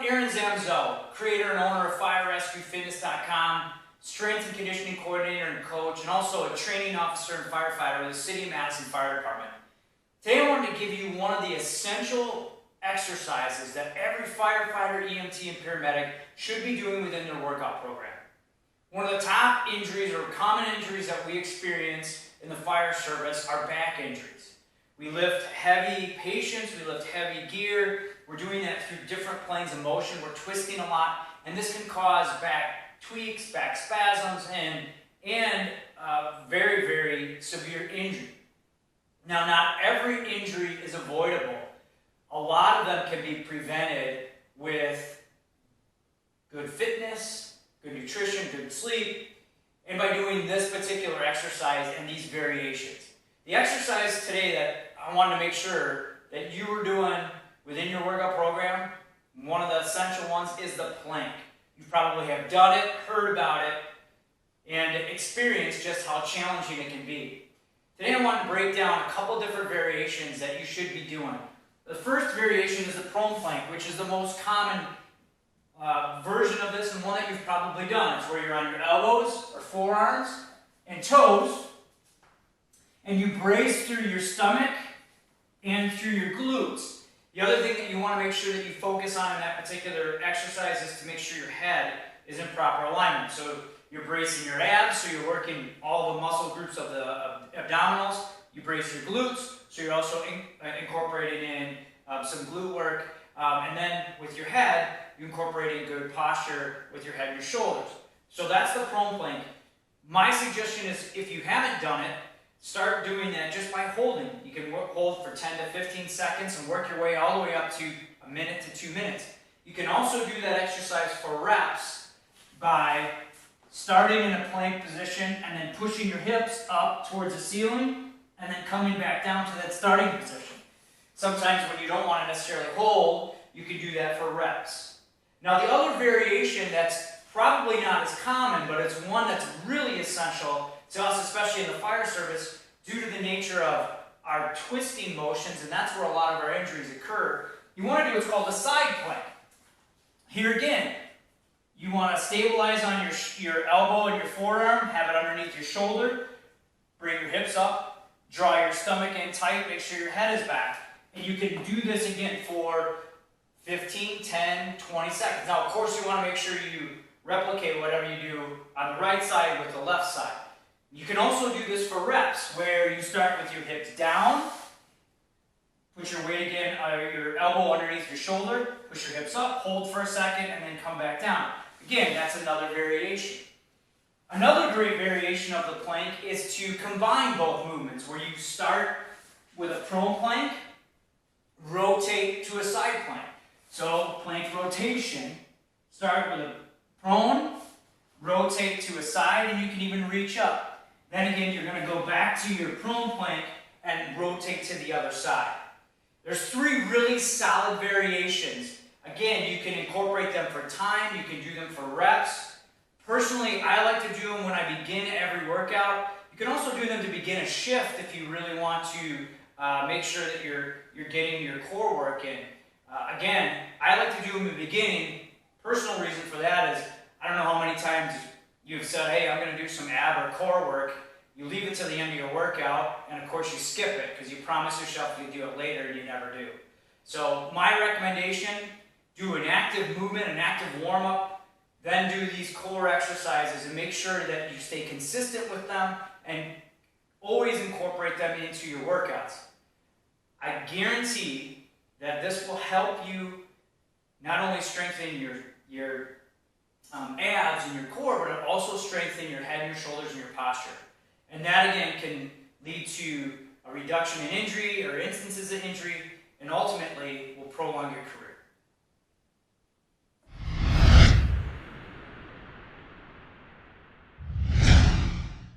Aaron Zamzow, creator and owner of FireRescueFitness.com, strength and conditioning coordinator and coach, and also a training officer and firefighter with the City of Madison Fire Department. Today I wanted to give you one of the essential exercises that every firefighter, EMT, and paramedic should be doing within their workout program. One of the top injuries or common injuries that we experience in the fire service are back injuries. We lift heavy patients, we lift heavy gear, we're doing that through different planes of motion, we're twisting a lot, and this can cause back tweaks, back spasms, and very, very severe injury. Now, not every injury is avoidable. A lot of them can be prevented with good fitness, good nutrition, good sleep, and by doing this particular exercise and these variations. The exercise today that I wanted to make sure that you were doing within your workout program, one of the essential ones is the plank. You probably have done it, heard about it, and experienced just how challenging it can be. Today I want to break down a couple different variations that you should be doing. The first variation is the prone plank, which is the most common version of this and one that you've probably done. It's where you're on your elbows or forearms and toes, and you brace through your stomach and through your glutes. The other thing that you want to make sure that you focus on in that particular exercise is to make sure your head is in proper alignment. So you're bracing your abs, so you're working all the muscle groups of the abdominals. You brace your glutes, so you're also incorporating in some glute work. And then with your head, you incorporate in good posture with your head and your shoulders. So that's the prone plank. My suggestion is if you haven't done it, start doing that just by holding. You can hold for 10 to 15 seconds and work your way all the way up to a minute to 2 minutes. You can also do that exercise for reps by starting in a plank position and then pushing your hips up towards the ceiling and then coming back down to that starting position. Sometimes when you don't want to necessarily hold, you can do that for reps. Now the other variation that's probably not as common, but it's one that's really essential to us, especially in the fire service, due to the nature of our twisting motions, and that's where a lot of our injuries occur. You want to do what's called a side plank. Here again, you want to stabilize on your elbow and your forearm, have it underneath your shoulder, bring your hips up, draw your stomach in tight, make sure your head is back. And you can do this again for 15, 10, 20 seconds. Now, of course, you want to make sure you replicate whatever you do on the right side with the left side. You can also do this for reps, where you start with your hips down, put your weight again, your elbow underneath your shoulder, push your hips up, hold for a second, and then come back down. Again, that's another variation. Another great variation of the plank is to combine both movements, where you start with a prone plank, rotate to a side plank. So plank rotation, start with a prone, rotate to a side, and you can even reach up. Then again, you're going to go back to your prone plank and rotate to the other side. There's 3 really solid variations. Again, you can incorporate them for time, you can do them for reps. Personally, I like to do them when I begin every workout. You can also do them to begin a shift if you really want to make sure that you're getting your core work in. Again, I like to do them in the beginning. Personal reason for that is, I don't know how many times you've said, hey, I'm going to do some ab or core work. You leave it to the end of your workout, and of course you skip it because you promise yourself you'll do it later and you never do. So my recommendation, do an active movement, an active warm-up, then do these core exercises and make sure that you stay consistent with them and always incorporate them into your workouts. I guarantee that this will help you not only strengthen your abs and your core, but it'll also strengthen your head, your shoulders, and your posture. And that again can lead to a reduction in injury or instances of injury, and ultimately will prolong your career.